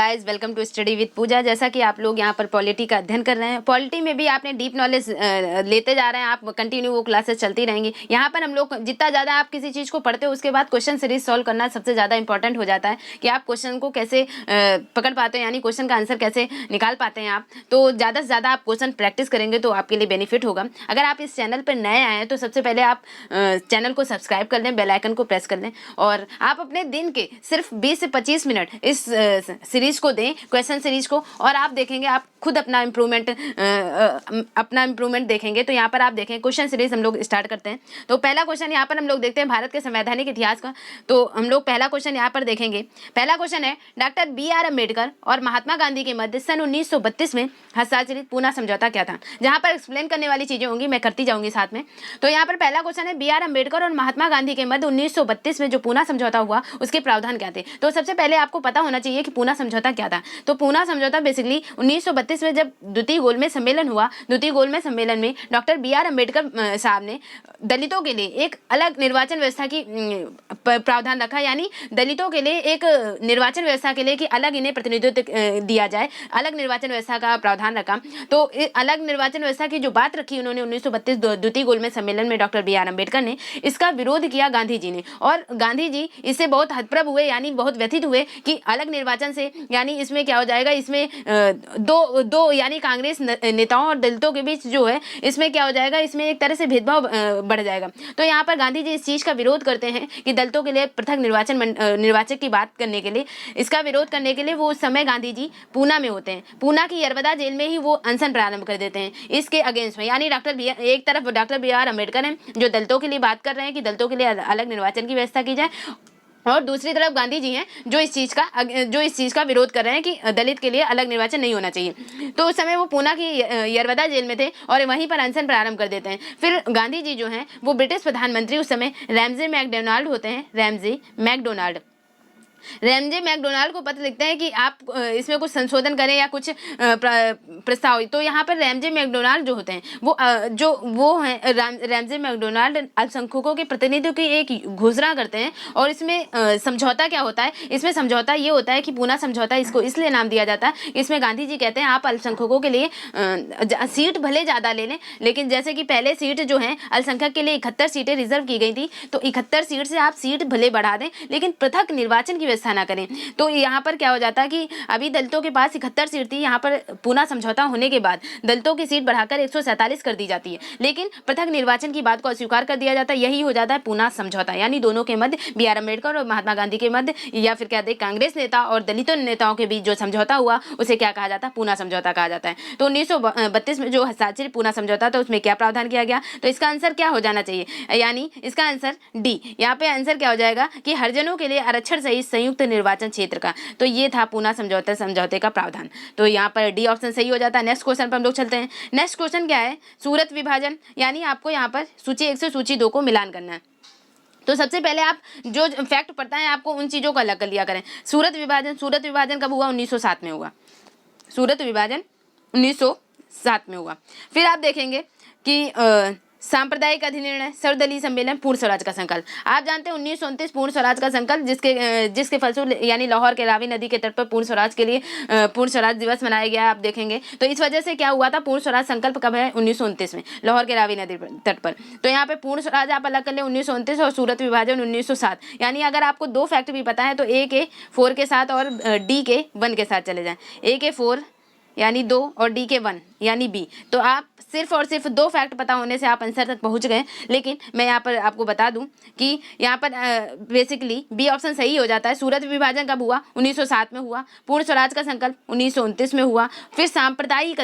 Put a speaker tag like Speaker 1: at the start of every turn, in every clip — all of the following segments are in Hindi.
Speaker 1: Guys, welcome to study with Pooja. जैसा कि आप लोग यहाँ पर पॉलिटी का अध्ययन कर रहे हैं, पॉलिटी में भी आपने डीप नॉलेज लेते जा रहे हैं, आप कंटिन्यू वो क्लासेस चलती रहेंगी। यहाँ पर हम लोग जितना ज़्यादा आप किसी चीज़ को पढ़ते हो उसके बाद क्वेश्चन सीरीज सॉल्व करना सबसे ज़्यादा इंपॉर्टेंट हो जाता है कि आप क्वेश्चन को कैसे पकड़ पाते हो, यानी क्वेश्चन का आंसर कैसे निकाल पाते हैं आप। तो ज़्यादा से ज़्यादा आप क्वेश्चन प्रैक्टिस करेंगे तो आपके लिए बेनिफिट होगा। अगर आप इस चैनल पर नए आए हैं तो सबसे पहले आप चैनल को सब्सक्राइब कर लें, बेल आइकन को प्रेस कर लें और आप अपने दिन के सिर्फ 20 से 25 मिनट इस सीरीज को दें, क्वेश्चन सीरीज को, और आप देखेंगे आप खुद अपना इम्प्रूवमेंट देखेंगे। तो यहाँ पर आप देखें क्वेश्चन सीरीज हम लोग स्टार्ट करते हैं। तो पहला क्वेश्चन यहाँ पर हम लोग देखते हैं भारत के संवैधानिक इतिहास का। तो हम लोग पहला क्वेश्चन यहाँ पर देखेंगे। पहला क्वेश्चन है, डॉक्टर BR अम्बेडकर और महात्मा गांधी के मध्य सन 1932 में हस्ताक्षरित पूना समझौता क्या था। जहाँ पर एक्सप्लेन करने वाली चीजें होंगी, मैं करती जाऊंगी साथ में। तो यहाँ पर पहला क्वेश्चन है, BR अम्बेडकर और महात्मा गांधी के मध्य 1932 में जो पूना समझौता हुआ उसके प्रावधान क्या थे। तो सबसे पहले आपको पता होना चाहिए कि पूना समझौता क्या था। तो पूना समझौता बेसिकली 1932 में जब द्वितीय गोलमेज सम्मेलन हुआ, द्वितीय गोलमेज सम्मेलन में डॉक्टर BR अम्बेडकर साहब ने दलितों के लिए एक अलग निर्वाचन व्यवस्था की प्रावधान रखा, यानी दलितों के लिए एक निर्वाचन व्यवस्था के लिए कि अलग इन्हें प्रतिनिधित्व दिया जाए, अलग निर्वाचन व्यवस्था का प्रावधान रखा। तो अलग निर्वाचन व्यवस्था की जो बात रखी उन्होंने 1932 द्वितीय गोलमेज सम्मेलन में डॉक्टर BR अम्बेडकर ने, इसका विरोध किया गांधी जी ने, और गांधी जी इससे बहुत हतप्रभ हुए, यानी बहुत व्यथित हुए कि अलग निर्वाचन से, यानी इसमें क्या हो जाएगा, इसमें दो यानी कांग्रेस नेताओं और दलितों के बीच जो है इसमें क्या हो जाएगा, इसमें एक तरह से भेदभाव बढ़ जाएगा। तो यहाँ पर गांधी जी इस चीज का विरोध करते हैं कि दलितों के लिए पृथक निर्वाचक की बात करने के लिए, इसका विरोध करने के लिए वो उस समय गांधी जी पूना में होते हैं। पूना की यरवदा जेल में ही वो अनशन प्रारंभ कर देते हैं इसके अगेंस्ट में। यानी एक तरफ डॉक्टर BR अम्बेडकर हैं जो दलितों के लिए बात कर रहे हैं कि दलितों के लिए अलग निर्वाचन की व्यवस्था की जाए, और दूसरी तरफ गांधी जी हैं जो इस चीज का विरोध कर रहे हैं कि दलित के लिए अलग निर्वाचन नहीं होना चाहिए। तो उस समय वो पूना की यरवदा जेल में थे और वहीं पर अनशन प्रारंभ कर देते हैं। फिर गांधी जी जो हैं वो ब्रिटिश प्रधानमंत्री उस समय रैमजे मैकडोनाल्ड होते हैं, रैमजे मैकडोनाल्ड को पत्र लिखते हैं कि आप इसमें कुछ संशोधन करें या कुछ प्रस्ताव। तो यहाँ पर रैमजे मैकडोनाल्ड जो होते हैं वो हैं रैमजे मैकडोनाल्ड अल्पसंख्यकों के प्रतिनिधित्व की एक घोषणा करते हैं। और इसमें समझौता क्या होता है, इसमें समझौता ये होता है कि पूना समझौता इसको इसलिए नाम दिया जाता है, इसमें गांधी जी कहते हैं आप अल्पसंख्यकों के लिए सीट भले ज़्यादा ले लें, लेकिन जैसे कि पहले सीट जो है अल्पसंख्यक के लिए 71 सीटें रिजर्व की गई थी, तो 71 सीट से आप सीट भले बढ़ा दें लेकिन पृथक निर्वाचन की व्यवस्था ना करें। तो यहाँ पर क्या हो जाता है कि अभी दलितों के पास 71 सीट थी, यहाँ पर पूना समझौता होने के बाद दलितों की सीट बढ़ाकर 147 कर दी जाती है, लेकिन पृथक निर्वाचन की बात को अस्वीकार कर दिया जाता है। यही हो जाता है पूना समझौता, यानी दोनों के मध्य BR अम्बेडकर और महात्मा गांधी के मध्य, या फिर कहते हैं कांग्रेस नेता और दलितों नेताओं के बीच जो समझौता हुआ उसे क्या कहा जाता है, पूना समझौता कहा जाता है। तो 1932 में जो हस्ताक्षरित पूना समझौता था उसमें क्या प्रावधान किया गया, तो इसका आंसर क्या हो जाना चाहिए, यानी इसका आंसर D। यहाँ पे आंसर क्या हो जाएगा कि हरिजनों के लिए आरक्षण सहित संयुक्त निर्वाचन क्षेत्र का, तो ये था पूना समझौते का प्रावधान। तो यहाँ पर D ऑप्शन सही हो जाता है। नेक्स्ट क्वेश्चन पर हम लोग चलते हैं। नेक्स्ट क्वेश्चन क्या है, सूरत विभाजन, यानी आपको यहाँ पर सूची 1 से सूची 2 को मिलान करना है। तो सबसे पहले आप जो फैक्ट पता है आपको उन चीज़ों को अलग कर लिया करें। सूरत विभाजन कब हुआ, 1907 में हुआ। सूरत विभाजन 1907 में हुआ। फिर आप देखेंगे कि सांप्रदायिक अधिनिर्णय, सर्वदलीय सम्मेलन, पूर्ण स्वराज का संकल्प। आप जानते हैं 1929 पूर्ण स्वराज का संकल्प, जिसके फलस्वरूप यानी लाहौर के रावी नदी के तट पर पूर्ण स्वराज के लिए पूर्ण स्वराज दिवस मनाया गया। आप देखेंगे तो इस वजह से क्या हुआ था, पूर्ण स्वराज संकल्प कब है, 1929 में लाहौर के रावी नदी तट पर। तो यहाँ पे पूर्ण स्वराज आप अलग कर ले 1929 और सूरत विभाजन 1907। यानी अगर आपको 2 फैक्ट भी पता है तो A के 4 के साथ और D के 1 के साथ चले जाएं। A के 4 यानी 2 और D के 1 यानी B। तो आप सिर्फ और सिर्फ 2 फैक्ट पता होने से आप आंसर तक पहुंच गए। लेकिन मैं यहाँ पर आपको बता दूं कि यहाँ पर बेसिकली B ऑप्शन सही हो जाता है। सूरत विभाजन कब हुआ, 1907 में हुआ। पूर्ण स्वराज का संकल्प 1929 में हुआ। फिर सांप्रदायिक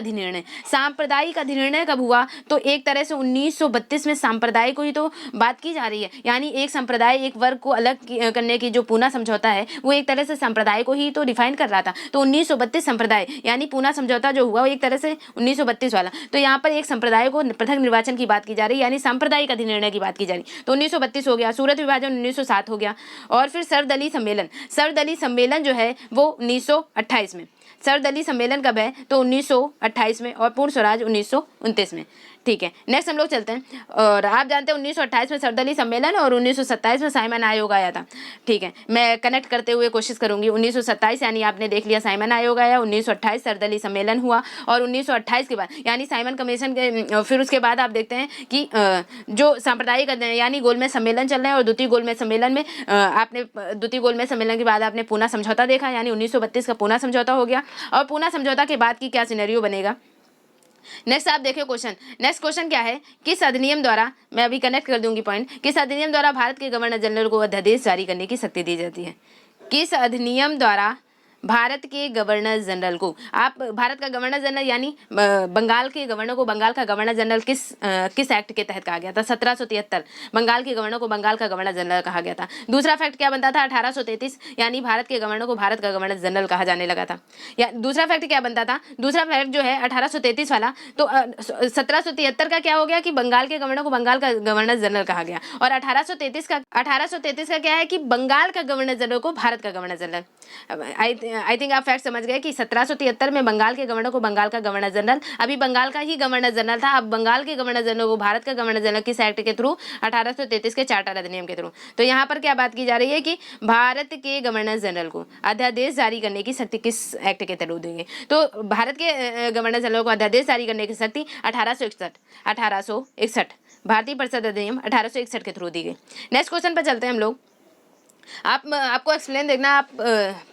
Speaker 1: अधिनिर्णय कब हुआ, तो एक तरह से 1932 में सांप्रदायिक को ही तो बात की जा रही है, यानी एक संप्रदाय एक वर्ग को अलग करने की जो पूना समझौता है वो एक तरह से संप्रदाय को ही तो डिफाइन कर रहा था। तो 1932 संप्रदाय यानी पूना समझौता जो हुआ वो एक तरह से 1932 वाला। तो यहाँ पर एक संप्रदाय को पृथक निर्वाचन की बात की जा रही है, यानी सांप्रदायिक अधिनिर्णय की बात की जा रही। तो 1932 हो गया। सूरत विभाजन 1907 हो गया। और फिर सर्वदलीय सम्मेलन जो है वो 1928 में। सर्वदलीय सम्मेलन कब है, तो 1928 में, और पूर्ण स्वराज 1929 में। ठीक है, नेक्स्ट हम लोग चलते हैं। और आप जानते हैं 1928 में सर्वदलीय सम्मेलन और 1927 में साइमन आयोग आया था। ठीक है, मैं कनेक्ट करते हुए कोशिश करूंगी। 1927 यानी आपने देख लिया साइमन आयोग आया, 1928 सर्वदलीय सम्मेलन हुआ, और 1928 के बाद यानी साइमन कमीशन के फिर उसके बाद आप देखते हैं कि जो सांप्रदायिक यानी गोलमेज सम्मेलन चल रहे हैं, और द्वितीय गोलमेज सम्मेलन में आपने द्वितीय गोलमेज सम्मेलन के बाद आपने पूना समझौता देखा, यानी 1932 का पूना समझौता हो गया। और पूना समझौता के बाद की क्या सिनेरियो बनेगा। नेक्स्ट आप देखिए क्वेश्चन, नेक्स्ट क्वेश्चन क्या है, किस अधिनियम द्वारा, मैं अभी कनेक्ट कर दूंगी पॉइंट, किस अधिनियम द्वारा भारत के गवर्नर जनरल को अध्यादेश जारी करने की शक्ति दी जाती है। किस अधिनियम द्वारा भारत के गवर्नर जनरल को, आप भारत का गवर्नर जनरल यानी बंगाल के गवर्नर को बंगाल का गवर्नर जनरल किस एक्ट के तहत कहा गया था, 1773 बंगाल के गवर्नर को बंगाल का गवर्नर जनरल कहा गया था। दूसरा फैक्ट क्या बनता था, 1833 यानी भारत के गवर्नर को भारत का गवर्नर जनरल कहा जाने लगा था। या दूसरा फैक्ट क्या बनता था, दूसरा फैक्ट जो है 1833 वाला, तो 1773 का क्या हो गया कि बंगाल के गवर्नर को बंगाल का गवर्नर जनरल कहा गया, और 1833 का क्या है कि बंगाल का गवर्नर जनरल को भारत का गवर्नर जनरल। आई थिंक आप फैक्ट समझ गए कि 1773 में बंगाल के गवर्नर को बंगाल का गवर्नर जनरल, अभी बंगाल का ही गवर्नर जनरल था, अब बंगाल के गवर्नर जनरल को भारत का गवर्नर जनरल किस एक्ट के थ्रू, 1833 के चार्टर अधिनियम के थ्रू। तो यहाँ पर क्या बात की जा रही है कि भारत के गवर्नर जनरल को अध्यादेश जारी करने की शक्ति किस एक्ट के थ्रू देंगे, तो भारत के गवर्नर जनरल को अध्यादेश जारी करने की शक्ति 1861 भारतीय परिषद अधिनियम 1861 के थ्रू दी गई। नेक्स्ट क्वेश्चन पर चलते हैं हम लोग। आपको एक्सप्लेन देखना, आप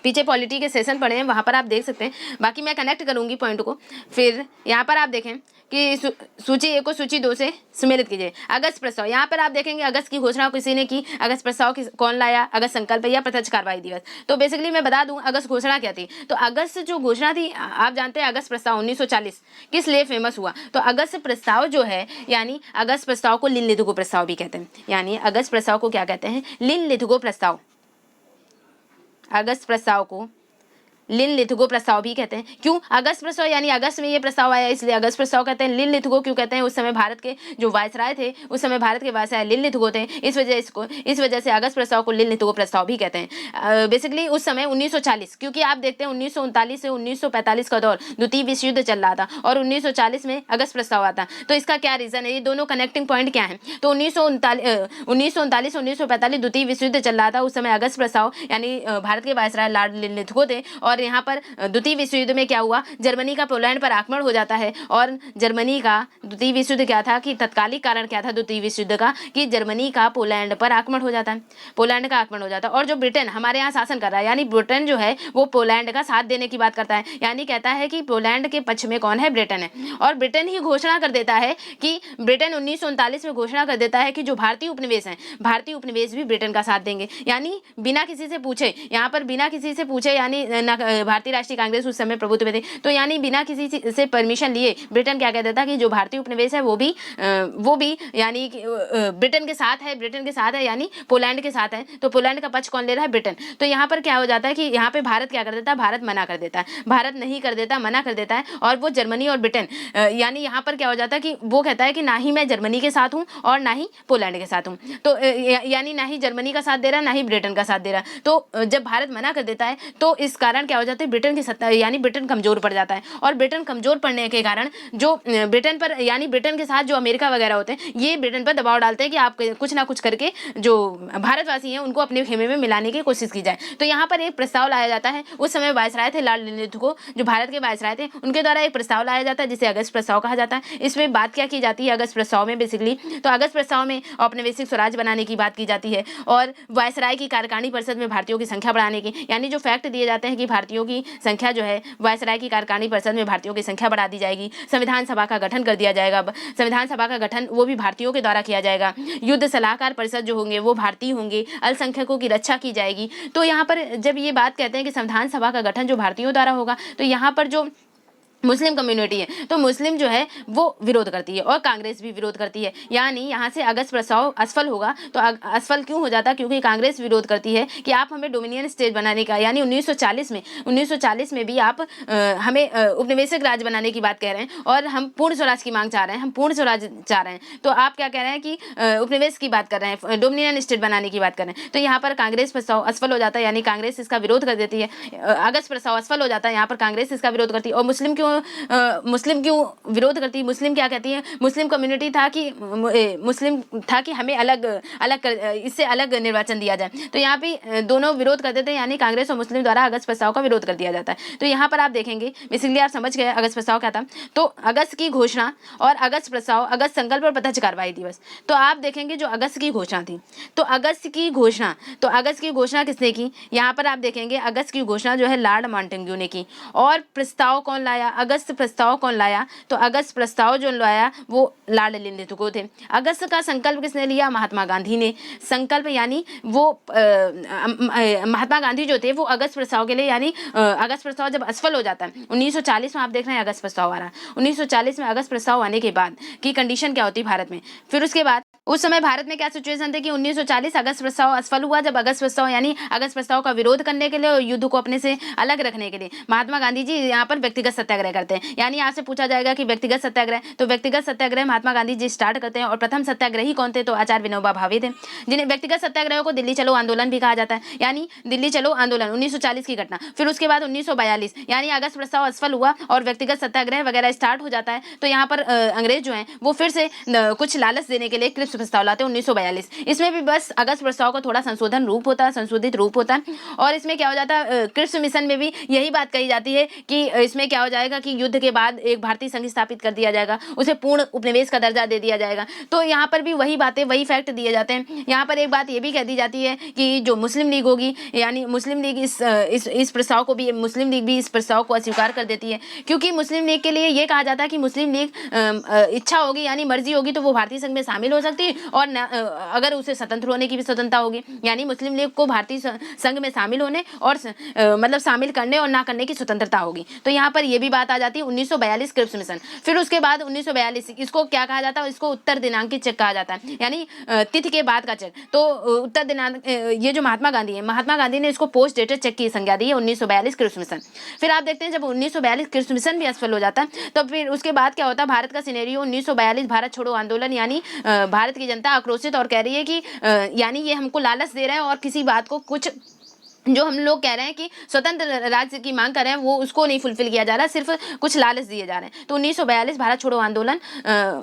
Speaker 1: पीछे पॉलिटी के सेशन पढ़े हैं, वहाँ पर आप देख सकते हैं, बाकी मैं कनेक्ट करूँगी पॉइंट को। फिर यहाँ पर आप देखें कि सूची 1 को सूची 2 से सम्मिलित कीजिए। अगस्त प्रस्ताव, यहाँ पर आप देखेंगे अगस्त की घोषणा किसी ने की, अगस्त प्रस्ताव कौन लाया, अगस्त संकल्प या प्रत्यक्ष कार्रवाई दिवस। तो बेसिकली मैं बता दूं अगस्त घोषणा क्या थी, तो अगस्त जो घोषणा थी, आप जानते हैं अगस्त प्रस्ताव 1940 किस लिए फेमस हुआ, तो अगस्त प्रस्ताव जो है, यानी अगस्त प्रस्ताव को लिन-लिथगो प्रस्ताव भी कहते हैं, यानी अगस्त प्रस्ताव को क्या कहते हैं, लिन-लिथगो प्रस्ताव। अगस्त प्रस्ताव को लिन-लिथगो प्रस्ताव भी कहते हैं। क्यों अगस्त प्रस्ताव, यानी अगस्त में ये प्रस्ताव आया इसलिए अगस्त प्रस्ताव कहते हैं। लिन-लिथगो क्यों कहते हैं, उस समय भारत के जो वायसराय थे, उस समय भारत के वायसराय लिन-लिथगो थे, इस वजह से अगस्त प्रस्ताव को लिन-लिथगो प्रस्ताव भी कहते हैं। बेसिकली उस समय 1940, क्योंकि आप देखते हैं 1939 से 1945 का दौर द्वितीय विश्व युद्ध चल रहा था, और 1940 में अगस्त प्रस्ताव आता। तो इसका क्या रीजन है, ये दोनों कनेक्टिंग पॉइंट क्या है, तो 1939 1945 द्वितीय विश्व युद्ध चल रहा था, उस समय अगस्त प्रस्ताव यानी भारत के वायसराय लॉर्ड लिन-लिथगो थे। और यहाँ पर द्वितीय विश्व युद्ध में क्या हुआ, जर्मनी का पोलैंड पर आक्रमण हो जाता है, और जर्मनी का द्वितीय विश्व युद्ध क्या था कि तत्कालिक कारण क्या था द्वितीय विश्व युद्ध का, कि जर्मनी का पोलैंड पर आक्रमण हो जाता है, पोलैंड का आक्रमण हो जाता है। और जो ब्रिटेन हमारे यहाँ शासन कर रहा है, यानी ब्रिटेन जो है वो पोलैंड का साथ देने की बात करता है, यानी कहता है कि पोलैंड के पक्ष में कौन है, ब्रिटेन है। और ब्रिटेन ही घोषणा कर देता है कि ब्रिटेन 1939 में घोषणा कर देता है कि जो भारतीय उपनिवेश हैं, भारतीय उपनिवेश भी ब्रिटेन का साथ देंगे, यानी बिना किसी से पूछे, यहाँ पर बिना किसी से पूछे, यानी भारतीय राष्ट्रीय कांग्रेस उस समय प्रभुत्व में थी, तो यानी बिना किसी से परमिशन लिए ब्रिटेन क्या कहता था कि जो भारतीय उपनिवेश है वो भी यानी ब्रिटेन के साथ है, यानी पोलैंड के साथ है। तो पोलैंड का पक्ष कौन ले रहा है, ब्रिटेन। तो यहाँ पर क्या हो जाता है कि यहाँ पे भारत क्या कर देता है, भारत मना कर देता है, भारत नहीं कर देता, मना कर देता है, और वो जर्मनी और ब्रिटेन, यानी यहाँ पर क्या हो जाता है कि वो कहता है कि ना ही मैं जर्मनी के साथ हूँ और ना ही पोलैंड के साथ हूँ, तो यानी ना ही जर्मनी का साथ दे रहा है, ना ही ब्रिटेन का साथ दे रहा है। तो जब भारत मना कर देता है तो इस कारण क्या हो जाता है, ब्रिटेन की सत्ता, यानी ब्रिटेन कमजोर पड़ जाता है, और ब्रिटेन कमजोर पड़ने के कारण जो ब्रिटेन पर, यानी ब्रिटेन के साथ जो अमेरिका वगैरह होते हैं, ये ब्रिटेन पर दबाव डालते हैं कि आप कुछ ना कुछ करके जो भारतवासी हैं उनको अपने खेमे में मिलाने की कोशिश की जाए। तो यहाँ पर एक प्रस्ताव लाया जाता है, उस समय वायसराय थे लॉर्ड लिन-लिथगो, जो भारत के वायसराय थे, उनके द्वारा एक प्रस्ताव लाया जाता है जिसे अगस्त प्रस्ताव कहा जाता है। इसमें बात क्या की जाती है अगस्त प्रस्ताव में, बेसिकली तो अगस्त प्रस्ताव में औपनिवेशिक स्वराज बनाने की बात की जाती है, और वायसराय की कार्यकारिणी परिषद में भारतीयों की संख्या बढ़ाने की, यानी जो फैक्ट दिए जाते हैं कि भारतीयों की संख्या जो है वायसराय की कार्यकारिणी परिषद में भारतीयों की संख्या बढ़ा दी जाएगी, संविधान सभा का गठन कर दिया जाएगा, संविधान सभा का गठन वो भी भारतीयों के द्वारा किया जाएगा, युद्ध सलाहकार परिषद जो होंगे वो भारतीय होंगे, अल्पसंख्यकों की रक्षा की जाएगी। तो यहाँ पर जब ये बात कहते हैं कि संविधान सभा का गठन जो भारतीयों द्वारा होगा, तो यहाँ पर जो मुस्लिम कम्युनिटी है, तो मुस्लिम जो है वो विरोध करती है और कांग्रेस भी विरोध करती है। यानी यहाँ से अगस्त प्रस्ताव असफल होगा। तो असफल क्यों हो जाता? क्योंकि कांग्रेस विरोध करती है कि आप हमें डोमिनियन स्टेट बनाने का, यानी 1940 में भी आप हमें उपनिवेशिक राज्य बनाने की बात कह रहे हैं और हम पूर्ण स्वराज की मांग चाह रहे हैं, हम पूर्ण स्वराज चाह रहे हैं। तो आप क्या कह रहे हैं कि उपनिवेश की बात कर रहे हैं, डोमिनियन स्टेट बनाने की बात कर रहे हैं। तो यहाँ पर कांग्रेस प्रस्ताव असफल हो जाता है, यानी कांग्रेस इसका विरोध कर देती है। अगस्त प्रस्ताव असफल हो जाता है, यहाँ पर कांग्रेस इसका विरोध करती है। और मुस्लिम क्यों विरोध करती है? मुस्लिम क्या कहती है? मुस्लिम कम्युनिटी था कि मुस्लिम था कि हमें इससे अलग निर्वाचन दिया जाए। तो यहाँ पे दोनों विरोध करते थे, यानी कांग्रेस और मुस्लिम द्वारा अगस्त प्रस्ताव का विरोध कर दिया जाता है। तो यहाँ पर आप देखेंगे, बेसिकली आप समझ गए अगस्त प्रस्ताव क्या था। तो अगस्त की घोषणा और अगस्त प्रस्ताव, अगस्त संकल्प और प्रत्यक्ष कार्रवाई दिवस। तो आप देखेंगे जो अगस्त की घोषणा थी, तो अगस्त की घोषणा किसने की? यहाँ पर आप देखेंगे अगस्त की घोषणा जो है लॉर्ड मांटेग्यू ने की। और प्रस्ताव कौन लाया? अगस्त प्रस्ताव कौन लाया? तो अगस्त प्रस्ताव जो लाया वो लॉर्ड लिंलिथगो थे। अगस्त का संकल्प किसने लिया? महात्मा गांधी ने। संकल्प यानी वो महात्मा गांधी जो थे वो अगस्त प्रस्ताव के लिए, यानी अगस्त प्रस्ताव जब असफल हो जाता है 1940 में, आप देख रहे हैं अगस्त प्रस्ताव आ रहा है। 1940 में अगस्त प्रस्ताव आने के बाद की कंडीशन क्या होती है भारत में? फिर उसके बाद उस समय भारत में क्या सिचुएशन थी कि 1940 अगस्त प्रस्ताव असफल हुआ। जब अगस्त प्रस्ताव यानी अगस्त प्रस्ताव का विरोध करने के लिए और युद्ध को अपने से अलग रखने के लिए महात्मा गांधी जी यहाँ पर व्यक्तिगत सत्याग्रह करते हैं। यानी आपसे पूछा जाएगा कि व्यक्तिगत सत्याग्रह, तो व्यक्तिगत सत्याग्रह महात्मा गांधी जी स्टार्ट करते हैं। और प्रथम सत्याग्रही कौन थे? तो आचार्य विनोबा भावे थे, जिन्हें व्यक्तिगत सत्याग्रह को दिल्ली चलो आंदोलन भी कहा जाता है। यानी दिल्ली चलो आंदोलन 1940 की घटना। फिर उसके बाद 1942 यानी अगस्त प्रस्ताव असफल हुआ और व्यक्तिगत सत्याग्रह वगैरह स्टार्ट हो जाता है। तो यहाँ पर अंग्रेज जो है वो फिर से कुछ लालच देने के लिए क्रिप्स प्रस्ताव लाते हैं 1942। इसमें भी बस अगस्त प्रस्ताव का थोड़ा संशोधित रूप होता है। और इसमें क्या हो जाता है, क्रिप्स मिशन में भी यही बात कही जाती है कि इसमें क्या हो जाएगा कि युद्ध के बाद एक भारतीय संघ स्थापित कर दिया जाएगा, उसे पूर्ण उपनिवेश का दर्जा दे दिया जाएगा। तो यहाँ पर भी वही बातें, वही फैक्ट दिए जाते हैं। यहाँ पर एक बात ये भी कह दी जाती है कि जो मुस्लिम लीग होगी, यानी मुस्लिम लीग इस प्रस्ताव को भी, मुस्लिम लीग भी इस प्रस्ताव को अस्वीकार कर देती है। क्योंकि मुस्लिम लीग के लिए ये कहा जाता है कि मुस्लिम लीग इच्छा होगी यानी मर्जी होगी तो वो भारतीय संघ में शामिल हो सकती है, और अगर उसे स्वतंत्र होने की भी स्वतंत्रता होगी। यानी मुस्लिम लीग को भारतीय संघ में शामिल होने और मतलब शामिल करने और ना करने की स्वतंत्रता होगी। तो यहाँ पर ये भी बात आ जाती है 1942 क्रिप्स मिशन। फिर उसके बाद 1942 इसको क्या कहा जाता है? इसको उत्तर दिनांकित चेक कहा जाता है, यानी तिथि के बाद का चेक। तो उत्तर दिनांक, ये जो महात्मा गांधी ने इसको पोस्ट डेटेड चेक की संज्ञा दी है 1942 क्रिप्स मिशन। फिर आप देखते हैं जब 1942 क्रिप्स मिशन भी असफल हो जाता है तो फिर उसके बाद क्या होता है? भारत का सिनेरियो 1942 भारत छोड़ो आंदोलन, यानी भारत की जनता आक्रोशित और कह रही है कि यानी ये हमको लालच दे रहे हैं और किसी बात को, कुछ जो हम लोग कह रहे हैं कि स्वतंत्र राज्य की मांग कर रहे हैं वो उसको नहीं फुलफिल किया जा रहा, सिर्फ कुछ लालच दिए जा रहे हैं। तो 1942 भारत छोड़ो आंदोलन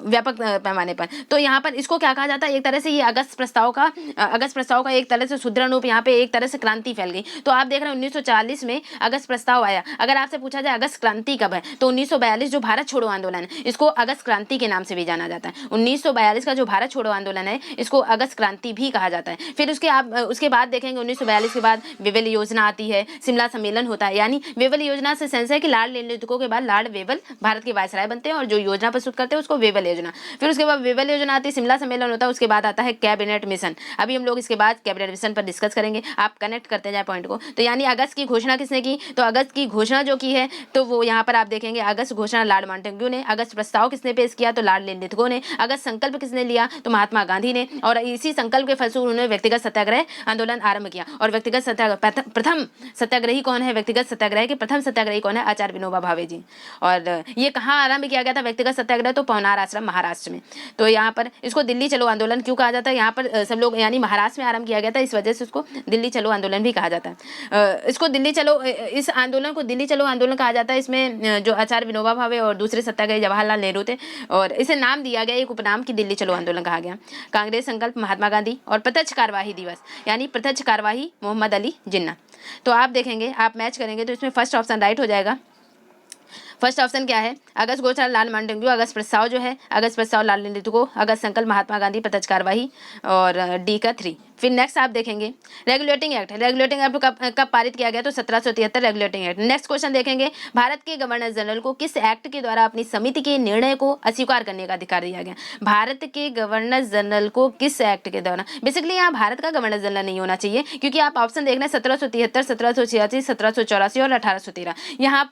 Speaker 1: व्यापक पैमाने पर, तो यहाँ पर इसको क्या कहा जाता है? एक तरह से ये अगस्त प्रस्ताव का एक तरह से सुदृढ़ रूप, यहाँ पे एक तरह से क्रांति फैल गई। तो आप देख रहे हैं 1940 में अगस्त प्रस्ताव आया। अगर आपसे पूछा जाए अगस्त क्रांति कब है, तो 1942 जो भारत छोड़ो आंदोलन है इसको अगस्त क्रांति के नाम से भी जाना जाता है। 1942 का जो भारत छोड़ो आंदोलन है इसको अगस्त क्रांति भी कहा जाता है। फिर उसके बाद देखेंगे 1942 के बाद वेवल योजना आती है, शिमला सम्मेलन होता है। यानी वेवल योजना से सेंस है कि लॉर्ड लिंलिथगो के बाद लॉर्ड वेवल भारत के वायसराय बनते हैं और जो योजना प्रस्तुत करते हैं उसको वेवल योजना। फिर उसके बाद वेवल योजना आती है, शिमला सम्मेलन होता है, उसके बाद आता है कैबिनेट मिशन। अभी हम लोग इसके बाद कैबिनेट मिशन पर डिस्कस करेंगे, आप कनेक्ट करते जाए पॉइंट को। तो यानी अगस्त की घोषणा किसने की? तो अगस्त की घोषणा जो की है तो वो यहाँ पर आप देखेंगे अगस्त घोषणा लॉर्ड मांटेग्यू ने। अगस्त प्रस्ताव किसने पेश किया? तो लॉर्ड लिंलिथगो ने। अगस्त संकल्प किसने लिया? तो महात्मा गांधी ने। और इसी संकल्प के फलस्वरूप उन्होंने व्यक्तिगत सत्याग्रह आंदोलन आरंभ किया। और व्यक्तिगत सत्याग्रह प्रथम सत्याग्रही कौन है? व्यक्तिगत सत्याग्रह के प्रथम सत्याग्रही कौन है? आचार्य विनोबा भावे जी। और ये कहाँ आरंभ किया गया था व्यक्तिगत सत्याग्रह? तो पवनार आश्रम महाराष्ट्र में। तो यहाँ पर इसको दिल्ली चलो आंदोलन क्यों कहा जाता है? यहाँ पर सब लोग यानी महाराष्ट्र में आरंभ किया गया था, इस वजह से उसको दिल्ली चलो आंदोलन भी कहा जाता है। इसको दिल्ली चलो, इस आंदोलन को दिल्ली चलो आंदोलन कहा जाता है। इसमें जो आचार्य विनोबा भावे और दूसरे सत्याग्रही जवाहरलाल नेहरू थे, और इसे नाम दिया गया, एक उपनाम की दिल्ली चलो आंदोलन कहा गया। कांग्रेस संकल्प महात्मा गांधी और प्रत्यक्ष कार्यवाही दिवस यानी प्रत्यक्ष कार्यवाही मोहम्मद अली जिन्ना। तो आप देखेंगे, आप मैच करेंगे तो इसमें फर्स्ट ऑप्शन राइट हो जाएगा। फर्स्ट ऑप्शन क्या है? अगस्त घोषणा लॉर्ड मांटेग्यू, अगस्त प्रस्ताव जो है, अगस्त प्रस्ताव लॉर्ड लिंलिथगो, अगस्त संकल्प महात्मा गांधी, प्रत्यक्ष कार्यवाही, और डी का 3। फिर नेक्स्ट आप देखेंगे रेगुलेटिंग एक्ट कब पारित किया गया, तो 1773 रेगुलेटिंग एक्ट। नेक्स्ट क्वेश्चन देखेंगे भारत के गवर्नर जनरल को किस एक्ट के द्वारा अपनी समिति के निर्णय को अस्वीकार करने का अधिकार दिया गया। भारत के गवर्नर जनरल को किस एक्ट के द्वारा, बेसिकली यहाँ भारत का गवर्नर जनरल नहीं होना चाहिए, क्योंकि आप ऑप्शन देखना 1773, 1786, 1784 और 1813। यहाँ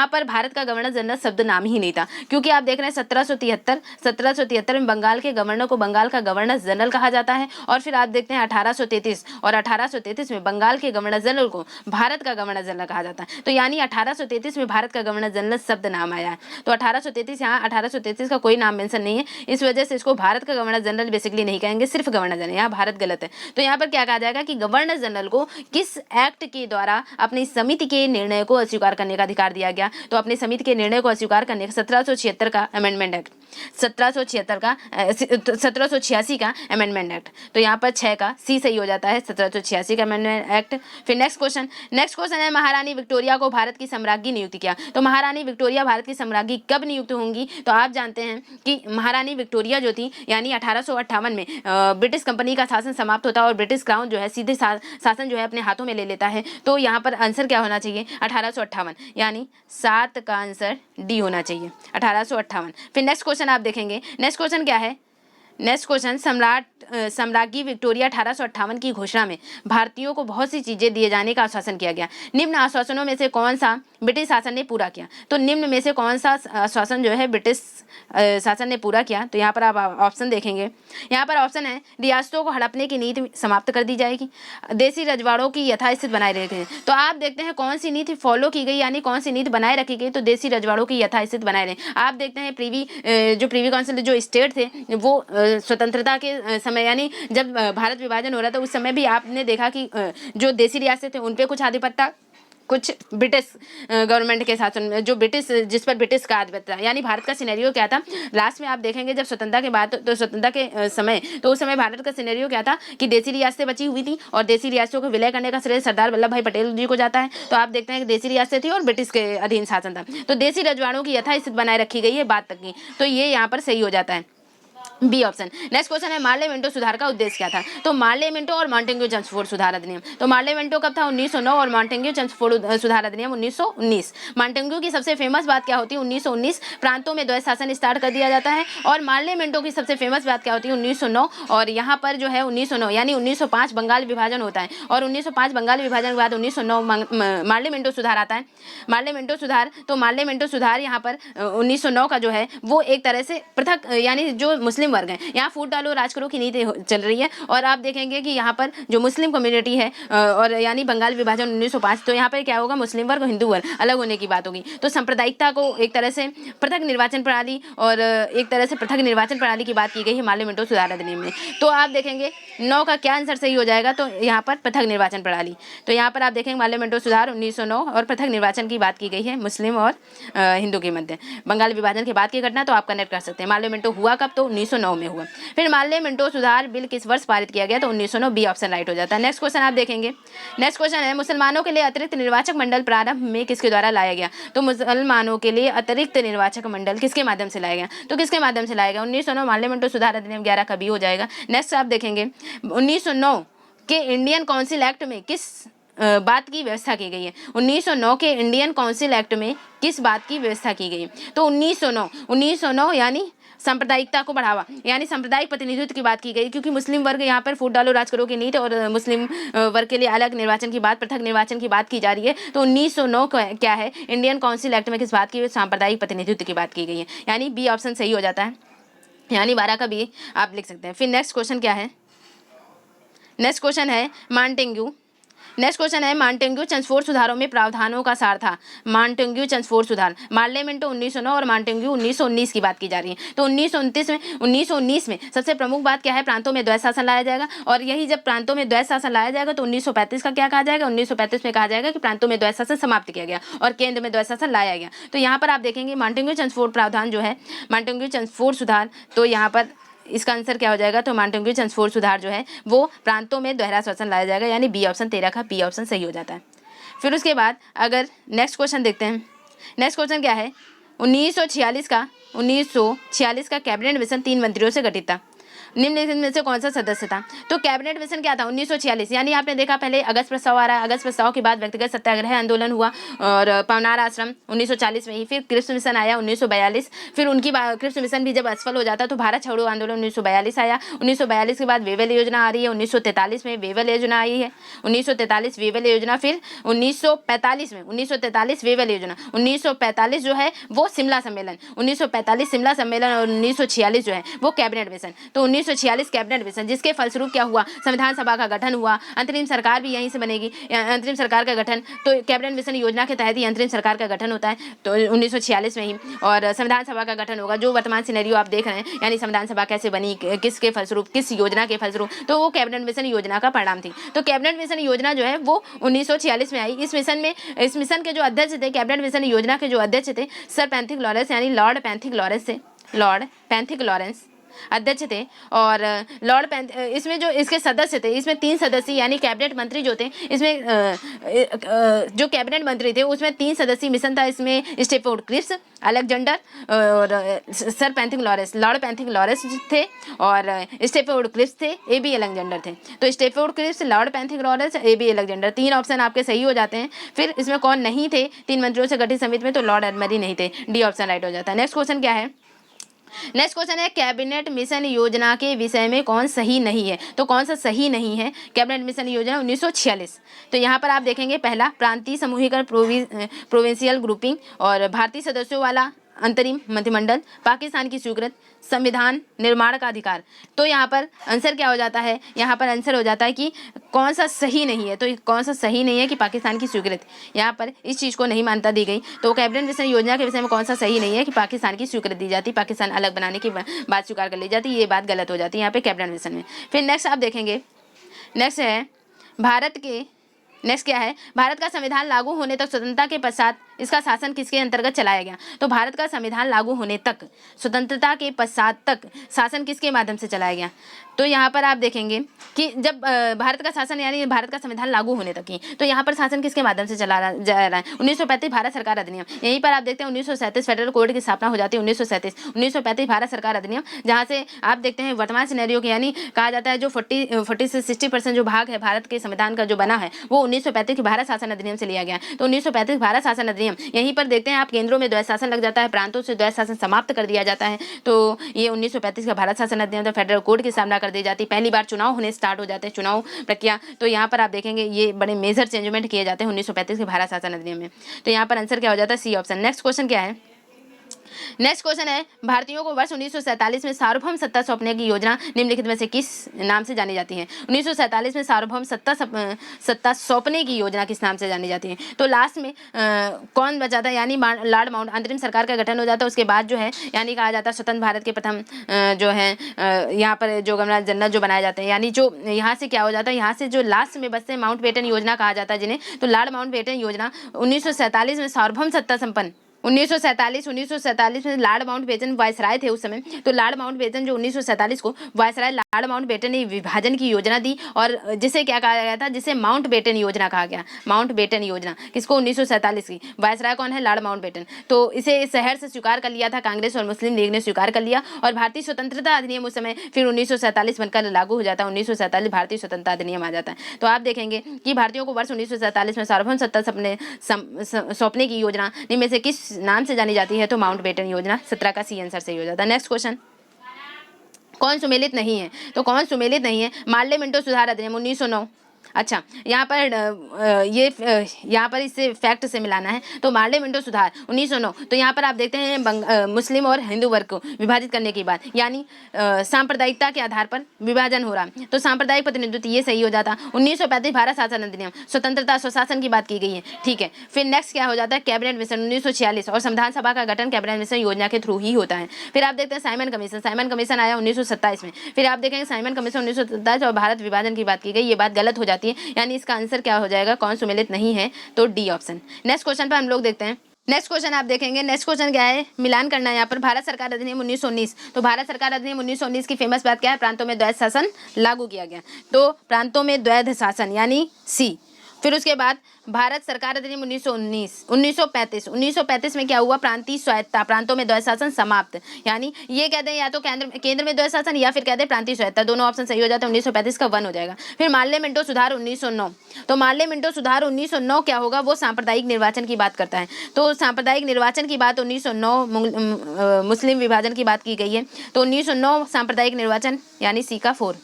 Speaker 1: पर भारत का गवर्नर जनरल शब्द नाम ही नहीं था, क्योंकि आप देख रहे हैं 1773 में बंगाल के गवर्नर को बंगाल का गवर्नर जनरल कहा जाता है, और फिर आप देखते हैं 1833 में बंगाल के गवर्नर जनरल को भारत का गवर्नर जनरल कहा जाता है। तो यानी 1833 में भारत का गवर्नर जनरल शब्द नाम आया है। तो 1833 यहाँ 1833 का कोई नाम मेंशन नहीं है, इस वजह से इसको भारत का गवर्नर जनरल बेसिकली नहीं कहेंगे, सिर्फ गवर्नर जनरल। यहाँ भारत गलत है। तो यहाँ पर क्या कहा जाएगा कि गवर्नर जनरल को किस एक्ट के द्वारा अपनी समिति के निर्णय को अस्वीकार करने का अधिकार दिया गया। तो अपनी समिति के निर्णय को अस्वीकार करने का 1776 का अमेंडमेंट एक्ट, 1786 का अमेंडमेंट एक्ट। तो यहाँ पर 6 का सी सही हो जाता है, 1786 का अमेंडमेंट एक्ट। फिर नेक्स्ट क्वेश्चन है महारानी विक्टोरिया को भारत की सम्राज्ञी नियुक्त किया। तो महारानी विक्टोरिया भारत की सम्राज्ञी कब नियुक्त होंगी, तो आप जानते हैं कि महारानी विक्टोरिया जो थी यानी 1858 में ब्रिटिश कंपनी का शासन समाप्त होता है और ब्रिटिश क्राउन जो है सीधे शासन जो है अपने हाथों में ले लेता है। तो यहाँ पर आंसर क्या होना चाहिए, 1858, यानी 7 का आंसर डी होना चाहिए, 1858। फिर नेक्स्ट क्वेश्चन आप देखेंगे, नेक्स्ट क्वेश्चन क्या है, नेक्स्ट क्वेश्चन सम्राज्ञी विक्टोरिया 1858 की घोषणा में भारतीयों को बहुत सी चीजें दिए जाने का आश्वासन किया गया। निम्न आश्वासनों में से कौन सा ब्रिटिश शासन ने पूरा किया। तो निम्न में से कौन सा आश्वासन जो है ब्रिटिश शासन ने पूरा किया। तो यहाँ पर आप ऑप्शन देखेंगे, यहाँ पर ऑप्शन है रियासतों को हड़पने की नीति समाप्त कर दी जाएगी, देसी रजवाड़ों की यथास्थिति बनाए रखी। तो आप देखते हैं कौन सी नीति फॉलो की गई, यानी कौन सी नीति बनाए रखी गई, तो देसी रजवाड़ों की यथास्थिति बनाए रहे। आप देखते हैं प्रीवी काउंसिल जो स्टेट थे वो स्वतंत्रता के समय यानी जब भारत विभाजन हो रहा था उस समय भी आपने देखा कि जो देसी रियासतें थे उन पे कुछ आधिपत्य, कुछ ब्रिटिश गवर्नमेंट के शासन में, जो ब्रिटिश जिस पर ब्रिटिश का आधिपत्य था। यानी भारत का सिनेरियो क्या था, लास्ट में आप देखेंगे जब स्वतंत्रता के बाद, तो स्वतंत्रता के समय, तो उस समय भारत का सिनेरियो क्या था कि देसी रियासतें बची हुई थी और देसी रियासतों को विलय करने का श्रेय सरदार वल्लभ भाई पटेल जी को जाता है। तो आप देखते हैं कि देसी रियासतें थी और ब्रिटिश के अधीन शासन था, तो देसी रजवाड़ों की यथास्थिति बनाए रखी गई है बाद तक की। तो ये यहाँ पर सही हो जाता है, बी ऑप्शन। नेक्स्ट क्वेश्चन है मार्ले मिंटो सुधार का उद्देश्य क्या था। तो मार्ले मिंटो और मॉन्टेग्यू चेम्सफोर्ड सुधार अधिनियम। तो मार्ले मिंटो कब था, 1909, और मॉन्टेग्यू चेम्सफोर्ड सुधार अधिनियम 1919। मॉन्टेग्यू की सबसे फेमस बात क्या होती है, 1919 प्रांतों में द्वैध शासन स्टार्ट कर दिया जाता है। और मार्ले मिंटो की सबसे फेमस बात क्या होती है, 1909, और यहाँ पर जो है 1909 यानी 1905 बंगाल विभाजन होता है, और 1905 बंगाल विभाजन के बाद 1909 मार्ले मिंटो सुधार आता है। मार्ले मिंटो सुधार, तो मार्ले मिंटो सुधार यहाँ पर 1909 का जो है वो एक तरह से पृथक, यानी जो मुस्लिम वर्ग है, यहाँ फूट डालो राज करो की नीति चल रही है। और आप देखेंगे कि यहाँ पर जो मुस्लिम कम्युनिटी है और यानी बंगाल विभाजन 1905, तो यहाँ पर क्या होगा, मुस्लिम वर्ग और हिंदू वर्ग अलग होने की बात होगी। तो सांप्रदायिकता को एक तरह से पृथक निर्वाचन प्रणाली और एक तरह से पृथक निर्वाचन प्रणाली की बात की गई है मार्ले मिंटो सुधार अधिनियम में। तो आप देखेंगे 9 का क्या आंसर सही हो जाएगा, तो यहाँ पर पृथक निर्वाचन प्रणाली। तो यहाँ पर आप देखेंगे मार्ले मिंटो सुधार 1909 और पृथक निर्वाचन की बात की गई है मुस्लिम और हिंदू के मध्य। बंगाल विभाजन के बाद की घटना तो आप कनेक्ट कर सकते हैं। मार्ले मिंटो हुआ कब, तो 1909 में हुआ। फिर मार्ले मिंटो सुधार बिल किस वर्ष पारित किया गया, तो 1909, बी ऑप्शन राइट हो जाता है। नेक्स्ट क्वेश्चन आप देखेंगे, नेक्स्ट क्वेश्चन है मुसलमानों के लिए अतिरिक्त निर्वाचक मंडल प्रारंभ में किसके द्वारा लाया गया। तो मुसलमानों के लिए अतिरिक्त निर्वाचक मंडल किसके माध्यम से लाया गया, तो किसके माध्यम से लाया गया, 1909 मार्ले मिंटो सुधार अधिनियम 11 का बी हो जाएगा। नेक्स्ट आप देखेंगे 1909 के इंडियन काउंसिल एक्ट में किस बात की व्यवस्था की गई है। 1909 के इंडियन काउंसिल एक्ट में किस बात की व्यवस्था की गई है, तो 1909 यानी सांप्रदायिकता को बढ़ावा, यानी सांप्रदायिक प्रतिनिधित्व की बात की गई, क्योंकि मुस्लिम वर्ग यहाँ पर फूट डालो राज करो की नीति और मुस्लिम वर्ग के लिए अलग निर्वाचन की बात, पृथक निर्वाचन की बात की जा रही है। तो 1909 क्या है, इंडियन काउंसिल एक्ट में किस बात की, सांप्रदायिक प्रतिनिधित्व की बात की गई है, यानी बी ऑप्शन सही हो जाता है, यानी 12 का बी आप लिख सकते हैं। फिर नेक्स्ट क्वेश्चन क्या है, नेक्स्ट क्वेश्चन है मॉन्टेग्यू। नेक्स्ट क्वेश्चन है मॉन्टेग्यू चेम्सफोर्ड सुधारों में प्रावधानों का सार था। मॉन्टेग्यू चेम्सफोर्ड सुधार, मार्ले मिंटो 1909 और मॉन्टेग्यू 1919 की बात की जा रही है। तो 1919 में सबसे प्रमुख बात क्या है, प्रांतों में द्वैध शासन लाया जाएगा। और यही जब प्रांतों में द्वैध शासन लाया जाएगा तो 1935 का क्या कहा जाएगा, 1935 में कहा जाएगा कि प्रांतों में द्वैध शासन समाप्त किया गया और केंद्र में द्वैध शासन लाया गया। तो यहाँ पर आप देखेंगे मॉन्टेग्यू चेम्सफोर्ड प्रावधान जो है, मॉन्टेग्यू चेम्सफोर्ड सुधार, तो यहाँ पर इसका आंसर क्या हो जाएगा, तो मॉन्टेग्यू चेम्सफोर्ड सुधार जो है वो प्रांतों में दोहरा शासन लाया जाएगा, यानी बी ऑप्शन 13 का बी ऑप्शन सही हो जाता है। फिर उसके बाद अगर नेक्स्ट क्वेश्चन देखते हैं, नेक्स्ट क्वेश्चन क्या है, 1946 का कैबिनेट मिशन 3 मंत्रियों से गठित था। निम्नलिखित में से कौन सा सदस्य था? तो कैबिनेट मिशन क्या था? 1946, यानी आपने देखा पहले अगस्त प्रस्ताव आ रहा है, अगस्त प्रस्ताव के बाद व्यक्तिगत सत्याग्रह आंदोलन हुआ और पवनार आश्रम 1940 में ही, फिर कृष्ण मिशन आया 1942, फिर उनकी कृष्ण मिशन भी जब असफल हो जाता तो भारत छोड़ो आंदोलन 1942 आया। 1942 के बाद वेवल योजना आ रही है, 1943 में वेवल योजना आई है, 1943 वेवल योजना, फिर 1945 में 1943 वेवल योजना, 1945 जो है वो शिमला सम्मेलन, 1945 शिमला सम्मेलन और 1946 जो है वो कैबिनेट मिशन। तो 1946 कैबिनेट मिशन, जिसके फलस्वरूप क्या हुआ? संविधान सभा का गठन हुआ, अंतरिम सरकार भी यहीं से बनेगी, अंतरिम सरकार का गठन, तो कैबिनेट मिशन योजना के तहत ही अंतरिम सरकार का गठन होता है तो 1946 में ही, और संविधान सभा का गठन होगा। जो वर्तमान सिनेरियो आप देख रहे हैं, यानी संविधान सभा कैसे बनी, किसके फलस्वरूप, किस योजना के फलस्वरूप, तो वो कैबिनेट मिशन योजना का परिणाम थी। तो कैबिनेट मिशन योजना जो है वो 1946 में आई। इस मिशन के जो अध्यक्ष थे, कैबिनेट मिशन योजना के जो अध्यक्ष थे सर पैंथिक लॉरेंस, यानी लॉर्ड पैंथिक लॉरेंस थे, लॉर्ड पैंथिक लॉरेंस अध्यक्ष थे। और इसमें जो इसके सदस्य थे, इसमें 3 सदस्य यानी कैबिनेट मंत्री जो थे, इसमें जो कैबिनेट मंत्री थे उसमें 3 सदस्यीय मिशन था। इसमें स्टेफोर्ड क्रिप्स, अलेक्जेंडर और sir Pethick Lawrence, lord Pethick Lawrence थे और स्टेफोर्ड क्रिप्स थे, ए.बी. अलेक्जेंडर थे। तो Stafford Cripps, lord Pethick Lawrence, A B. Alexander, 3 option आपके सही हो जाते हैं। फिर इसमें कौन नहीं थे 3 मंत्रियों से गठित समिति में? तो लॉर्ड एडमरी नहीं थे, डी ऑप्शन राइट हो जाता है। नेक्स्ट क्वेश्चन क्या है? नेक्स्ट क्वेश्चन है कैबिनेट मिशन योजना के विषय में कौन सही नहीं है? तो कौन सा सही नहीं है कैबिनेट मिशन योजना 1946? तो यहाँ पर आप देखेंगे, पहला प्रांतीय समूहीकरण, प्रोविंशियल ग्रुपिंग और भारतीय सदस्यों वाला अंतरिम मंत्रिमंडल, पाकिस्तान की स्वीकृत संविधान निर्माण का अधिकार। तो यहाँ पर आंसर क्या हो जाता है? यहाँ पर आंसर हो जाता है कि कौन सा सही नहीं है। तो कौन सा सही नहीं है कि पाकिस्तान की स्वीकृत, यहाँ पर इस चीज़ को नहीं मान्यता दी गई। तो कैबिनेट मिशन योजना के विषय में कौन सा सही नहीं है कि पाकिस्तान की स्वीकृति दी जाती, पाकिस्तान अलग बनाने की बात स्वीकार कर ली जाती, ये बात गलत हो जाती है यहाँ पे कैबिनेट मिशन में। फिर नेक्स्ट आप देखेंगे, नेक्स्ट है नेक्स्ट क्या है? भारत का संविधान लागू होने तक स्वतंत्रता के पश्चात इसका शासन किसके अंतर्गत चलाया गया? तो भारत का संविधान लागू होने तक, स्वतंत्रता के पश्चात तक शासन किसके माध्यम से चलाया गया? तो यहाँ पर आप देखेंगे कि जब भारत का शासन यानी भारत का संविधान लागू होने तक ही, तो यहाँ पर शासन किसके माध्यम से चला रहा है? 1935 भारत सरकार अधिनियम। यहीं पर आप देखते हैं 1937 फेडरल कोड की स्थापना हो जाती है। 1935 भारत सरकार अधिनियम, जहाँ से आप देखते हैं वर्तमान सिनेरियो के, यानी कहा जाता है जो 40 से 60% जो भाग है भारत के संविधान का जो बना है वो 1935 के भारत शासन अधिनियम से लिया गया। तो 1935 भारत शासन अधिनियम, यहीं पर देखते हैं आप केंद्रों में द्वैध शासन लग जाता है, प्रांतों से द्वैध शासन समाप्त कर दिया जाता है। तो ये 1935 का भारत शासन अधिनियम, फेडरल कोड की स्थापना कर दी जाती है। पहली बार चुनाव होने स्टार्ट हो जाते हैं, चुनाव प्रक्रिया। तो यहाँ पर आप देखेंगे ये बड़े मेजर चेंजमेंट किए जाते हैं 1935 के भारत शासन अधिनियम में। तो यहाँ पर आंसर क्या हो जाता है? C option. नेक्स्ट क्वेश्चन क्या है? नेक्स्ट क्वेश्चन है भारतीयों को वर्ष 1947 में सार्वभौम सत्ता सौंपने की योजना निम्नलिखित में से किस नाम से जानी जाती है? 1947 में सार्वभौम सत्ता सौंपने की योजना किस नाम से जानी जाती है? तो लास्ट में कौन बचा था? यानी लॉर्ड माउंट, अंतरिम सरकार का गठन हो जाता है। उसके बाद जो है यानी कहा जाता है स्वतंत्र भारत के प्रथम जो है यहाँ पर जो गवर्नर जनरल जो बनाए जाते हैं, यानी जो यहाँ से क्या हो जाता है, यहाँ से जो लास्ट में बचते हैं माउंटबेटन योजना कहा जाता है जिन्हें। तो लॉर्ड माउंटबेटन योजना 1947 में सार्वभौम सत्ता संपन्न, 1947 में लॉर्ड माउंटबेटन वायसराय थे उस समय। तो लॉर्ड माउंटबेटन जो 1947 को वायसराय लॉर्ड माउंटबेटन ने विभाजन की योजना दी और जिसे क्या कहा गया था? जिसे माउंटबेटन योजना कहा गया। माउंटबेटन योजना किसको? 1947 की। वायसराय कौन है? Lord Mountbatten. तो इसे शहर से स्वीकार कर लिया था कांग्रेस और मुस्लिम लीग ने स्वीकार कर लिया और भारतीय स्वतंत्रता अधिनियम उस समय फिर 1947 बनकर लागू हो जाता है। 1947 भारतीय स्वतंत्रता अधिनियम आ जाता है। तो आप देखेंगे कि भारतीयों को वर्ष 1947 में सार्वभौम सत्ता सौंपने की योजना इनमें से किस नाम से जानी जाती है? तो माउंटबेटन योजना। 17 का सी आंसर सही हो जाता है। नेक्स्ट क्वेश्चन, कौन सुमेलित नहीं है? तो कौन सुमेलित नहीं है? मार्ले मिंटो सुधार अधिनियम 1909। अच्छा, यहाँ पर इससे फैक्ट से मिलाना है। तो मार्ले मिंटो सुधार 1909। तो यहाँ पर आप देखते हैं मुस्लिम और हिंदू वर्ग को विभाजित करने की बात, यानी सांप्रदायिकता के आधार पर विभाजन हो रहा। तो सांप्रदायिक प्रतिनिधित्व ये सही हो जाता। 1935 भारत शासन अधिनियम, स्वतंत्रता स्वशासन की बात की गई है, ठीक है। फिर नेक्स्ट क्या हो जाता है? कैबिनेट मिशन 1946 और संविधान सभा का गठन कैबिनेट मिशन योजना के थ्रू ही होता है। फिर आप देखते हैं साइमन कमीशन। साइमन कमीशन आया 1927 में। फिर आप देखेंगे साइमन कमीशन 1927 और भारत विभाजन की बात की गई, ये बात गलत हो जाती है, यानी इसका आंसर क्या हो जाएगा? कौन सुमेलित नहीं है? तो डी ऑप्शन। नेक्स्ट क्वेश्चन पर हम लोग देखते हैं। नेक्स्ट क्वेश्चन आप देखेंगे, नेक्स्ट क्वेश्चन क्या है? मिलान करना है यहाँ पर। भारत सरकार अधिनियम 1919। तो भारत सरकार अधिनियम 1919 की फेमस बात क्या है? प्रांतों में द्वैध शासन लागू किया गया। तो प्रांतों में द्वैध शासन यानी सी। फिर उसके बाद भारत सरकार अधिनियम 1935 में क्या हुआ, प्रांतीय स्वायत्ता, प्रांतों में द्वैध शासन समाप्त। यानी ये कहते हैं या तो केंद्र में द्वैध शासन या फिर कहते हैं प्रांतीय स्वायत्ता, दोनों ऑप्शन सही हो जाते हैं। 1935 का 1 हो जाएगा। फिर मार्ले मिंटो सुधार 1909, तो मार्ले मिंटो सुधार 1909 क्या होगा, वो सांप्रदायिक निर्वाचन की बात करता है। तो सांप्रदायिक निर्वाचन की बात 1909, मुस्लिम विभाजन की बात की गई है, तो 1909 सांप्रदायिक निर्वाचन यानी सी का 4।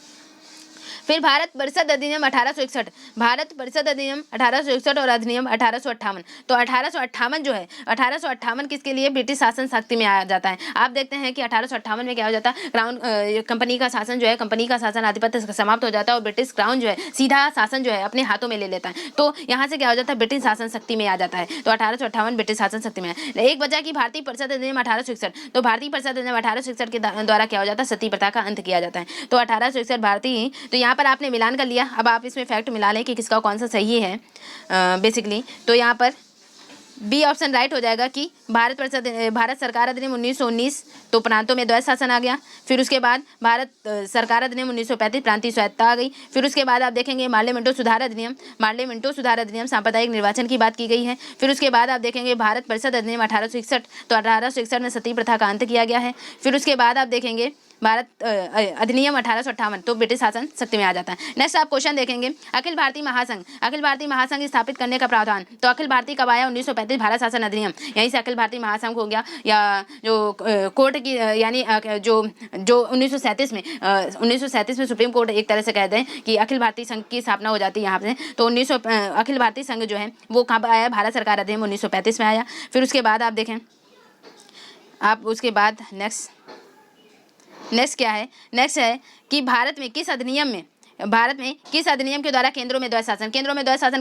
Speaker 1: फिर भारत परिषद अधिनियम 1861, भारत परिषद अधिनियम 1861 और अधिनियम 1858। तो 1858 जो है, 1858 किसके लिए, ब्रिटिश शासन शक्ति में आ जाता है। आप देखते हैं कि 1858 में क्या हो जाता है, क्राउन कंपनी का शासन जो है, कंपनी का शासन आधिपत्य समाप्त हो जाता है और ब्रिटिश क्राउन जो है सीधा शासन जो है अपने हाथों में ले लेता है। तो यहाँ से क्या हो जाता है, ब्रिटिश शासन शक्ति में आ जाता है। तो 1858 ब्रिटिश शासन शक्ति में है। एक बचा कि भारतीय परिषद अधिनियम 1861, तो भारतीय परिषद अधिनियम 1861 के द्वारा क्या हो जाता है, सती प्रथा का अंत किया जाता है। तो 1861 भारतीय, तो यहाँ पर आपने मिलान कर लिया। अब आप इसमें फैक्ट मिला लें कि किसका कौन सा सही है बेसिकली। तो यहाँ पर बी ऑप्शन राइट हो जाएगा कि भारत सरकार अधिनियम 1919, तो प्रांतों में द्वैध शासन आ गया। फिर उसके बाद भारत सरकार अधिनियम 1935, प्रांतीय स्वायत्ता आ गई। फिर उसके बाद आप देखेंगे मार्ले मिंटो सुधार अधिनियम सांप्रदायिक निर्वाचन की बात की गई है। फिर उसके बाद आप देखेंगे भारत परिषद अधिनियम 1861, तो 1861 में सती प्रथा का अंत किया गया है। फिर उसके बाद आप देखेंगे भारत अधिनियम 1858, तो ब्रिटिश शासन शक्ति में आ जाता है। नेक्स्ट आप क्वेश्चन देखेंगे, अखिल भारतीय महासंघ स्थापित करने का प्रावधान। तो अखिल भारतीय कब आया, 1935 भारत शासन अधिनियम, यहीं से अखिल भारतीय महासंघ हो गया। या जो कोर्ट की यानी जो 1937 में सुप्रीम कोर्ट एक तरह से कहते हैं कि अखिल भारतीय संघ की स्थापना हो जाती है यहाँ पे। तो अखिल भारतीय संघ जो है वो कब आया, भारत सरकार अधिनियम 1935 में आया। फिर उसके बाद आप देखें, आप उसके बाद नेक्स्ट क्या है, नेक्स्ट है कि भारत में किस अधिनियम के द्वारा केंद्रों में द्वैध शासन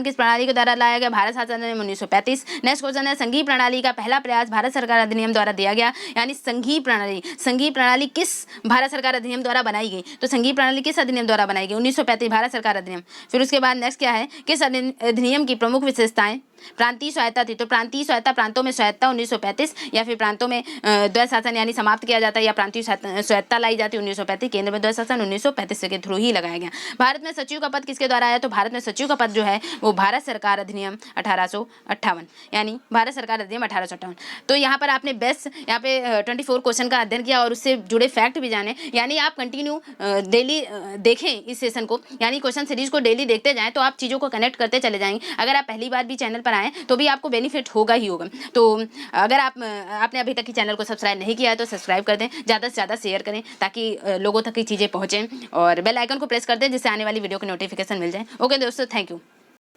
Speaker 1: किस प्रणाली के द्वारा लाया गया, भारत शासन अधिनियम 1935। नेक्स्ट क्वेश्चन है, संघीय प्रणाली का पहला प्रयास भारत सरकार अधिनियम द्वारा दिया गया। यानी संघीय प्रणाली किस भारत सरकार अधिनियम द्वारा बनाई गई, तो संघीय प्रणाली किस अधिनियम द्वारा बनाई गई, 1935 भारत सरकार अधिनियम। फिर उसके बाद नेक्स्ट क्या है, किस अधिनियम की प्रमुख विशेषताएं, प्रांतीय स्वायत्ता थी, तो प्रांतीय स्वायत्ता, प्रांतों में स्वायत्ता 1935, या फिर प्रांतों में द्वैध शासन यानी समाप्त किया जाता है, या प्रांतीय स्वायत्ता लाई जाती है 1935, केंद्र में द्वैध शासन 1935 के थ्रू ही लगाया गया। भारत में सचिव का पद किसके द्वारा आया, तो भारत में सचिव का पद जो है वो भारत सरकार अधिनियम 1858, यानी भारत सरकार अधिनियम 1858। तो यहाँ पर आपने बेस्ट यहाँ पे 24 क्वेश्चन का अध्ययन किया और उससे जुड़े फैक्ट भी जाने। यानी आप कंटिन्यू डेली देखें इस सेशन को, यानी क्वेश्चन सीरीज को डेली देखते जाएं, तो आप चीज़ों को कनेक्ट करते चले जाएंगे। अगर आप पहली बार भी चैनल पर आएँ तो भी आपको बेनिफिट होगा ही होगा। तो अगर आपने अभी तक चैनल को सब्सक्राइब नहीं किया है तो सब्सक्राइब कर दें, ज़्यादा से ज़्यादा शेयर करें ताकि लोगों तक की चीज़ें पहुँचें, और बेल आइकन को प्रेस कर दें जिससे आने वाली वीडियो की नोटिफिकेशन मिल जाए। ओके दोस्तों, थैंक यू।